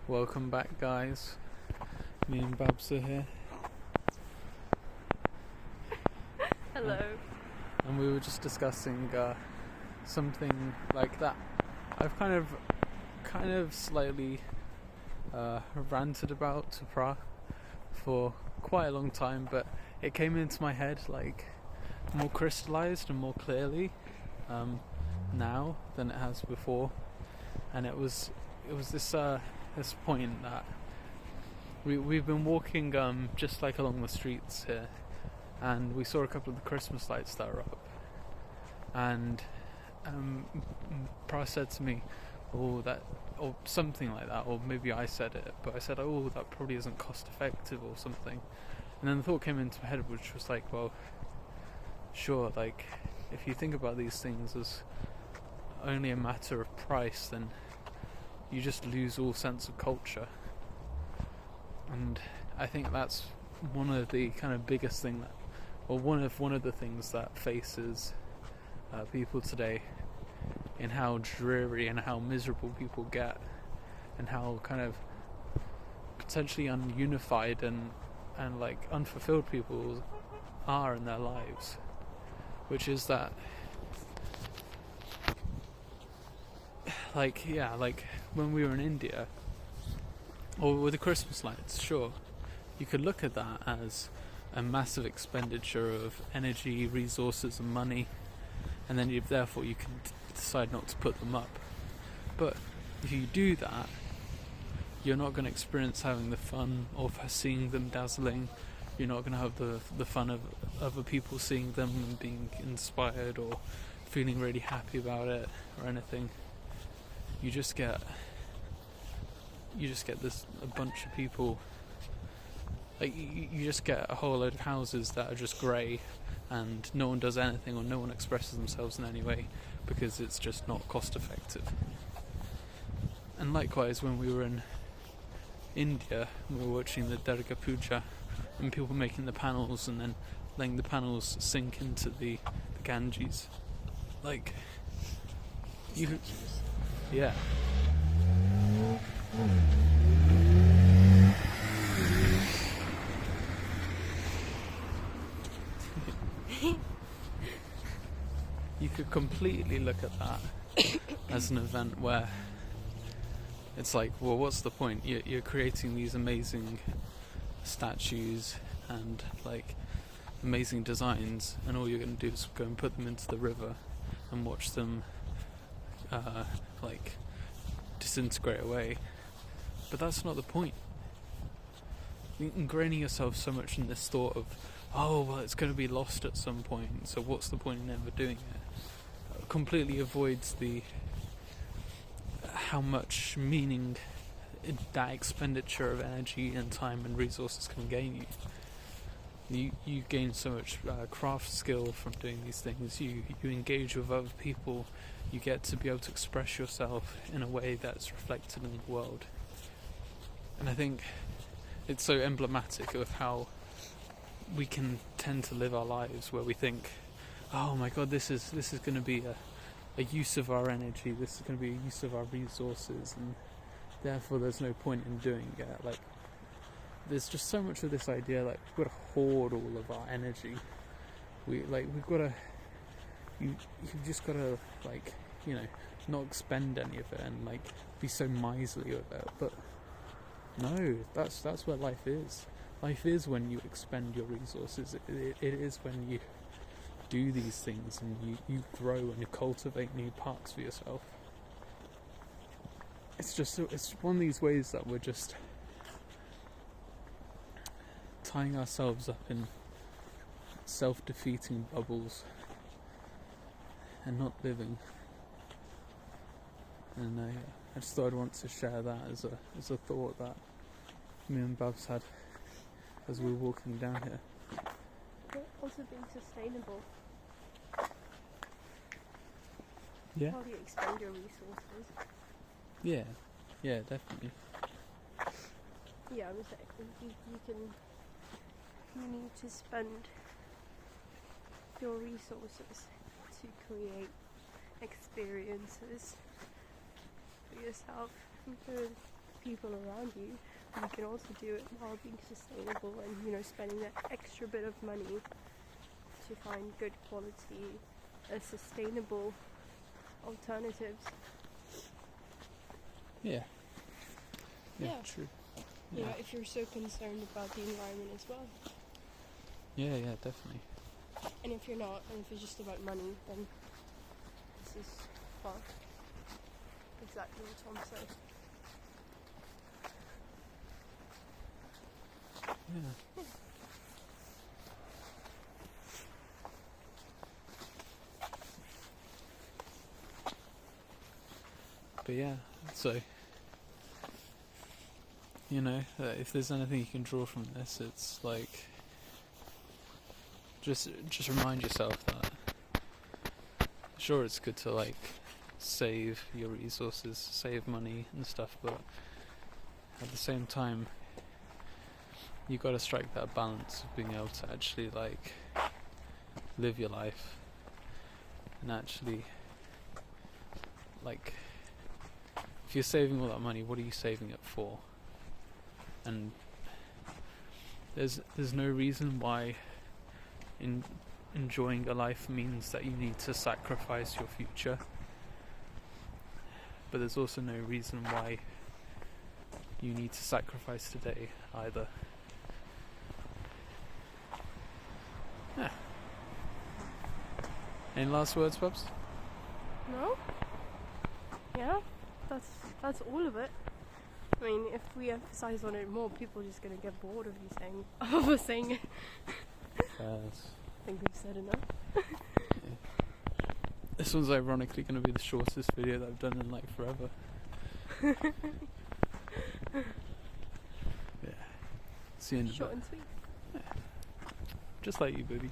Welcome back, guys. Me and Babs are here. Hello. And we were just discussing something like that. I've kind of slightly ranted about to Pra for quite a long time, but it came into my head like more crystallized and more clearly now than it has before. And it was this point that we've been walking just like along the streets here, and we saw a couple of the Christmas lights that are up, and Pra said to me, "Oh, that," or something like that, or maybe I said it, but I said, "Oh, that probably isn't cost effective," or something. And then the thought came into my head, which was like, well, sure, like if you think about these things as only a matter of price, then you just lose all sense of culture. And I think that's one of the kind of biggest thing that, or one of the things that faces people today, in how dreary and how miserable people get, and how kind of potentially ununified and like unfulfilled people are in their lives, which is that like when we were in India, or with the Christmas lights, sure, you could look at that as a massive expenditure of energy, resources and money, and then therefore you can decide not to put them up. But if you do that, you're not going to experience having the fun of seeing them dazzling. You're not going to have the fun of other people seeing them and being inspired or feeling really happy about it or anything. You just get this a bunch of people, like you just get a whole load of houses that are just grey, and no one does anything or no one expresses themselves in any way because it's just not cost effective. And likewise, when we were in India, we were watching the Durga Puja and people making the panels and then letting the panels sink into the Ganges. Like yeah. You could completely look at that as an event where it's like, well, what's the point? You're creating these amazing statues and like amazing designs, and all you're going to do is go and put them into the river and watch them like disintegrate away. But that's not the point. Ingraining yourself so much in this thought of, oh well, it's going to be lost at some point, so what's the point in ever doing it, completely avoids how much meaning that expenditure of energy and time and resources can gain you. You gain so much craft skill from doing these things. You engage with other people. You get to be able to express yourself in a way that's reflected in the world. And I think it's so emblematic of how we can tend to live our lives, where we think, oh my god, this is going to be a use of our energy, this is going to be a use of our resources, and therefore there's no point in doing it. Like, there's just so much of this idea, like, we've got to hoard all of our energy. We've got to, you've just got to, like, you know, not expend any of it and like be so miserly with it. But no, that's where life is. Life is when you expend your resources. It is when you do these things and you grow and you cultivate new parts for yourself. It's one of these ways that we're just tying ourselves up in self-defeating bubbles and not living. And I just thought I'd want to share that as a thought that me and Babs had as we were walking down here. But also being sustainable. Yeah. How do you expend your resources? Yeah, definitely. Yeah, I'm saying you need to spend your resources to create experiences for yourself and for people around you, you can also do it while being sustainable and, you know, spending that extra bit of money to find good quality, sustainable alternatives. Yeah. Yeah. True. You know, if you're so concerned about the environment as well. Yeah, definitely. And if you're not, and if it's just about money, then this is, well, exactly what Tom said. Yeah. But yeah, so, you know, if there's anything you can draw from this, it's like, just remind yourself that, sure, it's good to like save your resources, save money and stuff, but at the same time, you got to strike that balance of being able to actually like live your life and actually, like, if you're saving all that money, what are you saving it for? And there's no reason why enjoying a life means that you need to sacrifice your future, but there's also no reason why you need to sacrifice today either. Yeah. Any last words, Bubs? No? Yeah, that's all of it. I mean, if we emphasize on it more, people are just gonna get bored of you saying of us saying it. I think we've said enough. Yeah. This one's ironically going to be the shortest video that I've done in like forever. Yeah. It's the end of Short it. and sweet. Yeah. Just like you, baby.